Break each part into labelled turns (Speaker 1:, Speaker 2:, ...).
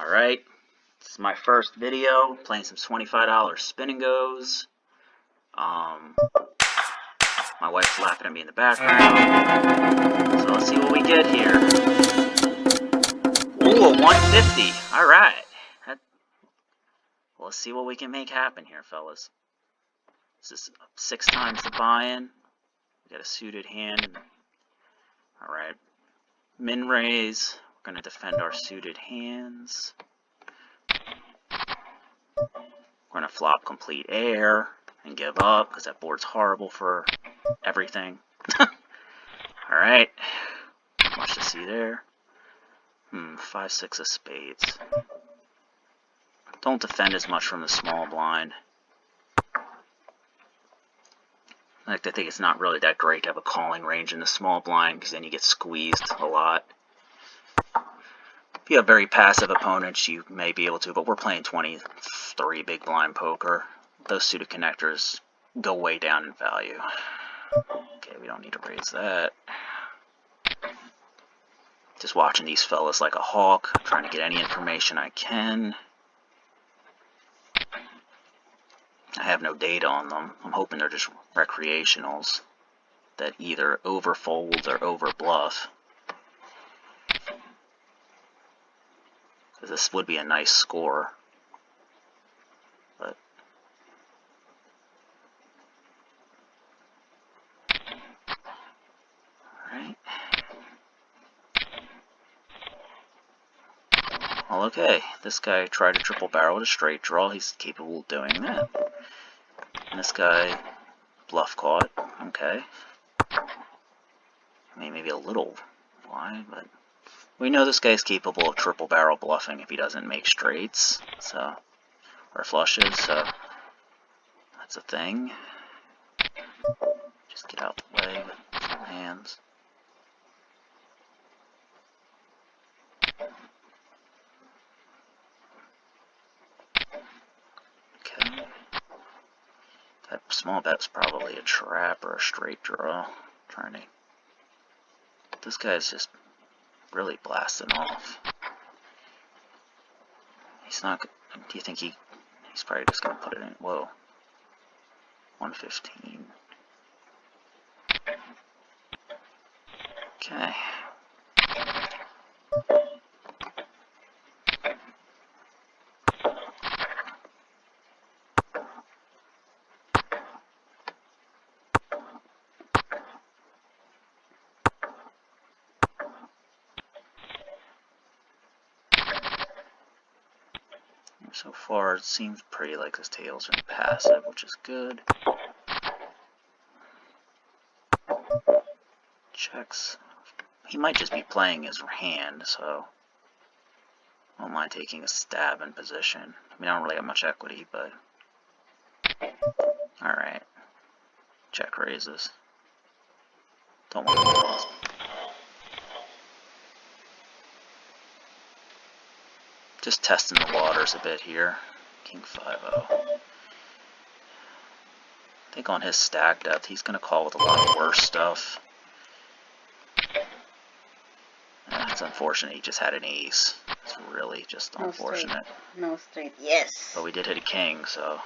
Speaker 1: Alright, this is my first video, playing some $25 spin and goes. My wife's laughing at me in the background. So let's see what we get here. Ooh, a 150. Alright. Let's see what we can make happen here, fellas. This is 6 times the buy-in. We got a suited hand. Alright. Min raise. We're going to defend our suited hands. We're going to flop complete air and give up because that board's horrible for everything. Alright. Not much to see there. 5, 6 of spades. Don't defend as much from the small blind. I think it's not really that great to have a calling range in the small blind because then you get squeezed a lot. If you have very passive opponents, you may be able to, but we're playing 23 big blind poker. Those suited connectors go way down in value. Okay, we don't need to raise that. Just watching these fellas like a hawk, trying to get any information I can. I have no data on them. I'm hoping they're just recreationals that either overfold or overbluff. Because this would be a nice score. But alright. Well, okay. This guy tried to triple barrel with a straight draw. He's capable of doing that. And this guy bluff caught. Okay. I mean, maybe a little wide, but we know this guy's capable of triple barrel bluffing if he doesn't make straights, so, or flushes, so that's a thing. Just get out the way with some hands. Okay. That small bet's probably a trap or a straight draw. Trying to. This guy's just really blasting off. He's not. Do you think he's probably just gonna put it in? Whoa. 115. Okay. So far, it seems pretty like his tails are passive, which is good. Checks. He might just be playing his hand, so I don't mind taking a stab in position. I mean, I don't really have much equity, but alright. Check raises. Don't want to lose. Just testing the waters a bit here. King 5-0. I think on his stack depth, he's going to call with a lot of worse stuff. It's unfortunate he just had an ace. It's really just unfortunate.
Speaker 2: No straight. Yes.
Speaker 1: But we did hit a king, so.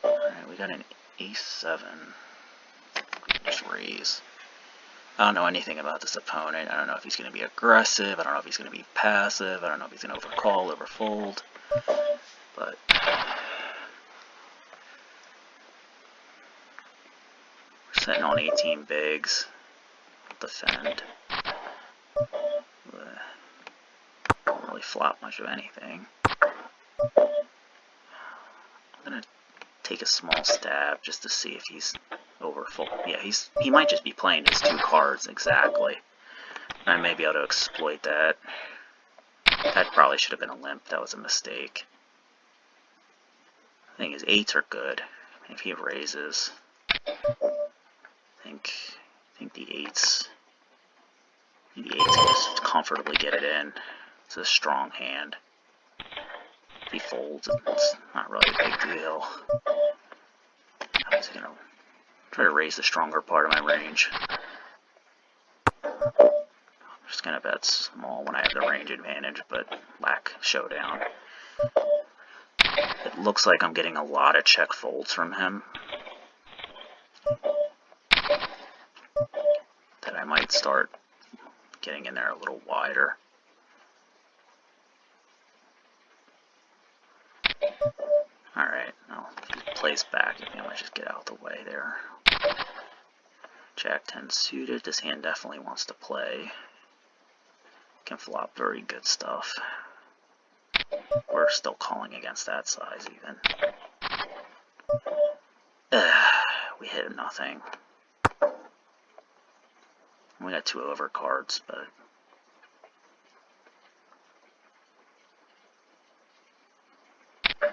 Speaker 1: Alright, we got an ace-7. We can just raise. I don't know anything about this opponent. I don't know if he's going to be aggressive. I don't know if he's going to be passive. I don't know if he's going to overcall, overfold. But we're sitting on 18 bigs. Defend. Don't really flop much of anything. I'm going to take a small stab just to see if he's overfold. Yeah, he might just be playing his 2 cards exactly. I may be able to exploit that. That probably should have been a limp. That was a mistake. I think his 8s are good. If he raises, I think the 8s. The 8s can just comfortably get it in. It's a strong hand. If he folds, it's not really a big deal. I was gonna try to raise the stronger part of my range. gonna bet small when I have the range advantage, but lack showdown. It looks like I'm getting a lot of check folds from him. That I might start getting in there a little wider. Alright, now if he plays back, I think I might just get out of the way there. Jack 10 suited. This hand definitely wants to play. Can flop very good stuff. We're still calling against that size even. We hit nothing. We got 2 overcards, but if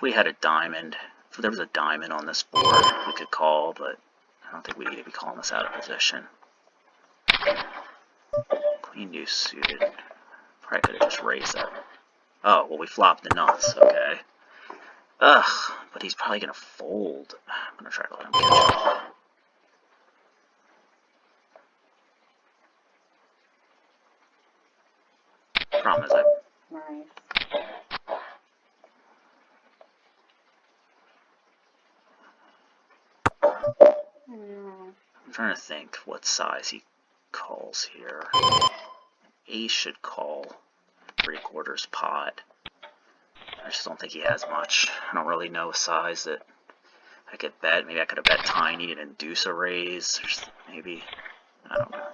Speaker 1: we had a diamond, if there was a diamond on this board, we could call, but I don't think we need to be calling this out of position. Queen deuce suited. Probably could have just raised that. Oh, well, we flopped the nuts, okay. Ugh, but he's probably going to fold. I'm going to try to let him catch up. Problem is
Speaker 2: Nice.
Speaker 1: I'm trying to think what size he calls here. Ace should call 3/4 pot. I just don't think he has much. I don't really know a size that I could bet. Maybe I could have bet tiny and induce a raise. Maybe. I don't know.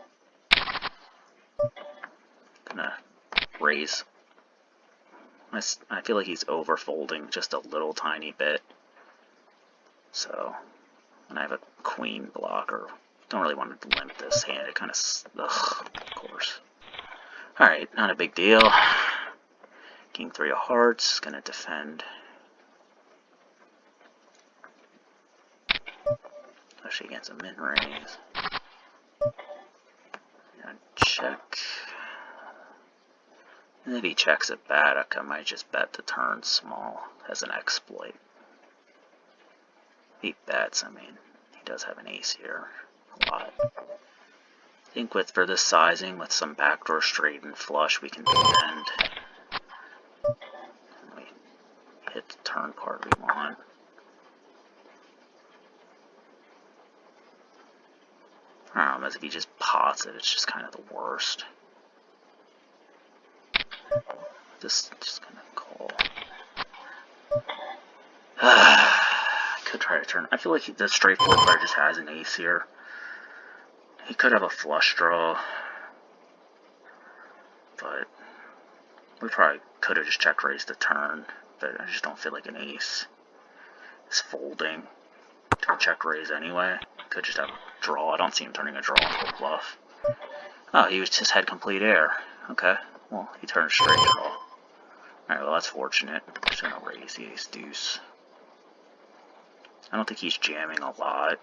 Speaker 1: Gonna raise. I feel like he's overfolding just a little tiny bit. So, when I have a queen blocker, don't really want to limp this hand. It kind of, ugh, of course. Alright, not a big deal. King 3 of hearts, gonna defend. Especially against a min raise. Gonna check. And if he checks it back, I might just bet the turn small as an exploit. If he bets, I mean, he does have an ace here. A lot. I think for this sizing, with some backdoor straight and flush, we can defend. And we hit the turn card we want. As if he just pots it, it's just kind of the worst. Just gonna call. I could try to turn. I feel like the straightforward player just has an ace here. He could have a flush draw, but we probably could have just check raised the turn. But I just don't feel like an ace is folding to a check raise anyway. Could just have a draw. I don't see him turning a draw into a bluff. Oh, he just had complete air. Okay, well, he turned straight draw. Alright, well, that's fortunate. Just gonna raise the ace deuce. I don't think he's jamming a lot.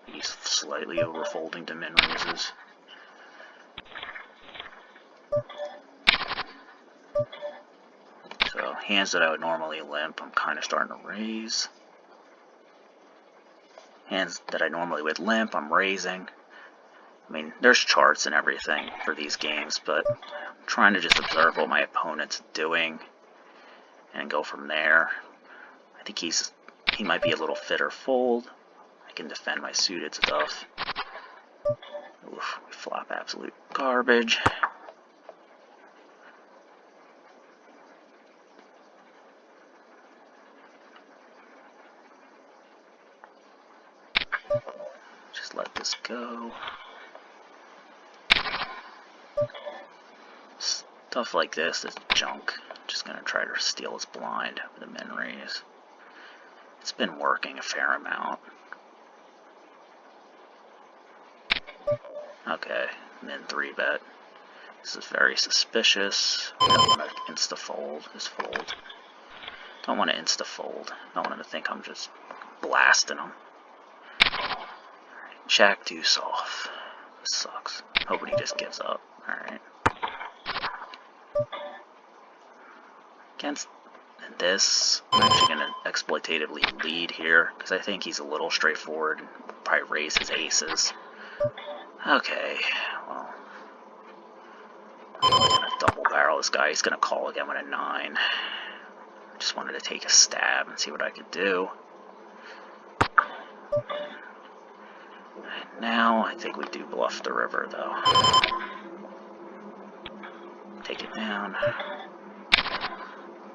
Speaker 1: He's slightly overfolding to min raises. So, hands that I would normally limp, I'm kind of starting to raise. Hands that I normally would limp, I'm raising. I mean, there's charts and everything for these games, but I'm trying to just observe what my opponent's doing and go from there. I think he might be a little fitter fold. I can defend my suited stuff. Oof, we flop absolute garbage. Just let this go. Stuff like this is junk. Just gonna try to steal his blind with a min raise. It's been working a fair amount. Okay, min 3-bet. This is very suspicious. I don't want to insta-fold. Just fold. Don't want to insta-fold. I don't want him to think I'm just blasting him. Alright, Jack deuce off. This sucks. Hoping he just gives up. Alright. Against this, I'm actually going to exploitatively lead here, because I think he's a little straightforward and probably raise his aces. Okay, well, I'm gonna double barrel this guy. He's gonna call again with a 9. I just wanted to take a stab and see what I could do. Now, I think we do bluff the river, though. Take it down.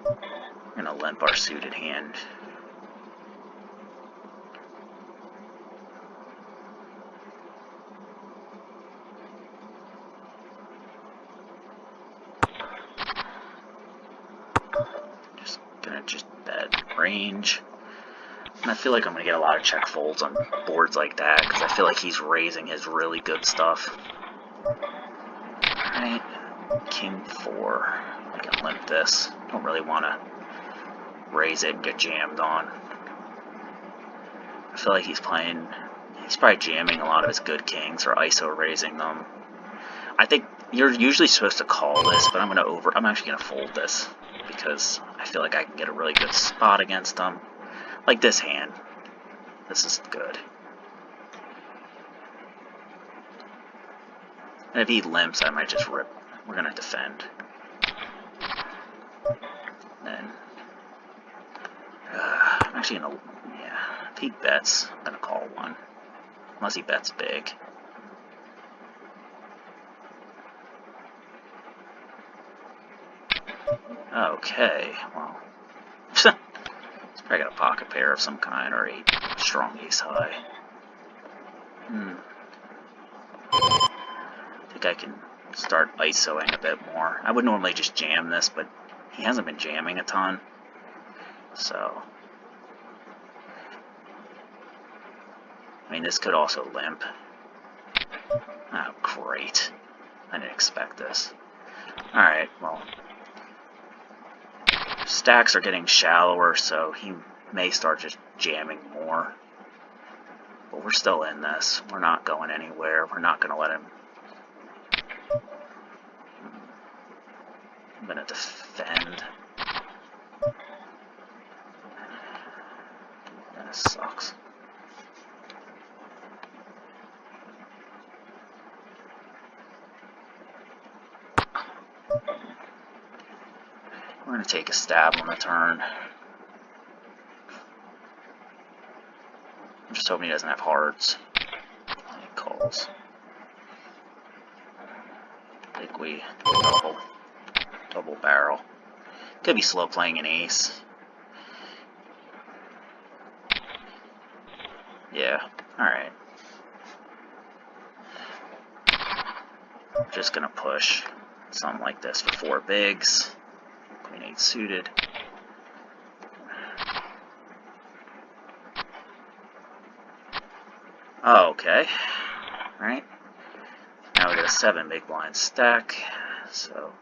Speaker 1: We're gonna limp our suited hand. Just bet range. And I feel like I'm going to get a lot of check folds on boards like that, because I feel like he's raising his really good stuff. Alright, King 4. I can limp this. Don't really want to raise it and get jammed on. I feel like he's probably jamming a lot of his good kings, or ISO raising them. I think you're usually supposed to call this, but I'm actually going to fold this, because I feel like I can get a really good spot against them. Like this hand. This is good. And if he limps, I might just rip. We're going to defend. Then, I'm actually going to, yeah, if he bets, I'm going to call one. Unless he bets big. Okay, well, he's probably got a pocket pair of some kind, or a strong ace high. I think I can start ISOing a bit more. I would normally just jam this, but he hasn't been jamming a ton. So, I mean, this could also limp. Oh, great. I didn't expect this. Alright, well, stacks are getting shallower, so he may start just jamming more. But we're still in this. We're not going anywhere. We're not going to let him. I'm going to defend. That sucks. We're going to take a stab on the turn. I'm just hoping he doesn't have hearts. He calls. I think we double barrel. Could be slow playing an ace. Yeah, alright. Just gonna push something like this for 4 bigs. Queen 8 suited. Oh, okay. Alright. Now we got a 7 big blind stack. So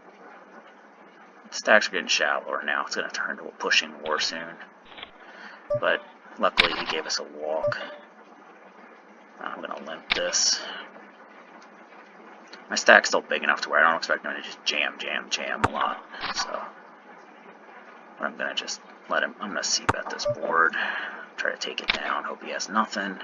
Speaker 1: stacks are getting shallower now. It's gonna turn into a pushing war soon. But luckily he gave us a walk. I'm gonna limp this. My stack's still big enough to where I don't expect him to just jam a lot. So I'm gonna just let him. I'm gonna c-bet this board. Try to take it down. Hope he has nothing.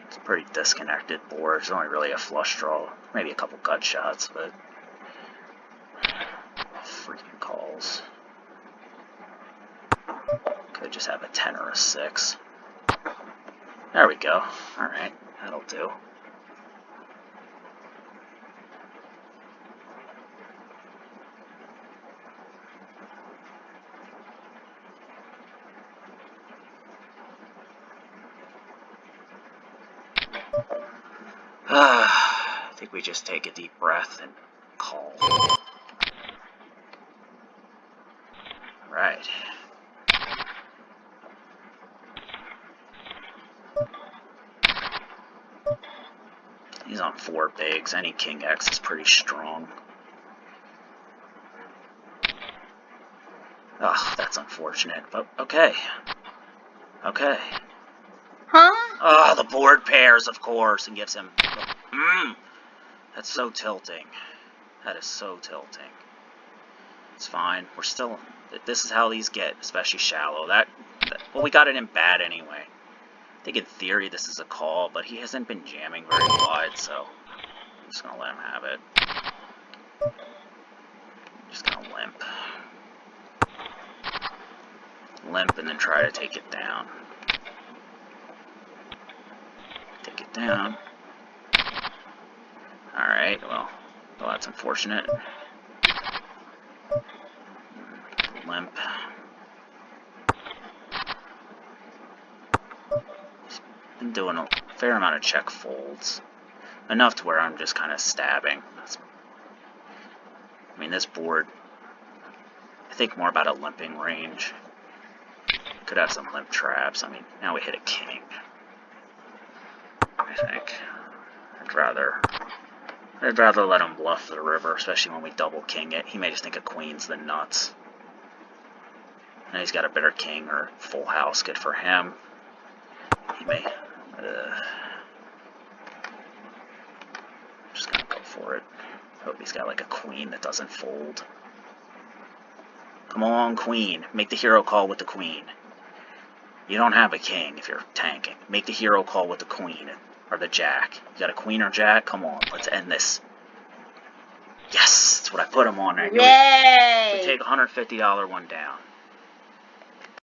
Speaker 1: It's a pretty disconnected board. There's only really a flush draw. Maybe a couple gut shots, but freaking calls. Could just have a 10 or a 6. There we go. Alright, that'll do. I think we just take a deep breath and call. Right. He's on 4 bigs. Any King X is pretty strong. Ugh, that's unfortunate, but okay. Okay.
Speaker 2: Huh?
Speaker 1: Oh, the board pairs, of course, and gives him... That's so tilting. That is so tilting. It's fine. We're still... This is how these get, especially shallow. Well, we got it in bad anyway. I think in theory this is a call, but he hasn't been jamming very wide, so I'm just gonna let him have it. Just gonna limp. Limp and then try to take it down. Take it down. Alright, well, that's unfortunate. Limp. Been doing a fair amount of check folds. Enough to where I'm just kind of stabbing. I mean, this board, I think more about a limping range. Could have some limp traps. I mean, now we hit a king. I think. I'd rather let him bluff the river, especially when we double king it. He may just think a queen's the nuts. And he's got a better king or full house, good for him. He may... just gonna go for it. Hope he's got like a queen that doesn't fold. Come on, queen. Make the hero call with the queen. You don't have a king if you're tanking. Make the hero call with the queen or the jack. You got a queen or jack? Come on, let's end this. Yes, that's what I put him on. I knew
Speaker 2: Yay!
Speaker 1: we take a $150 one down.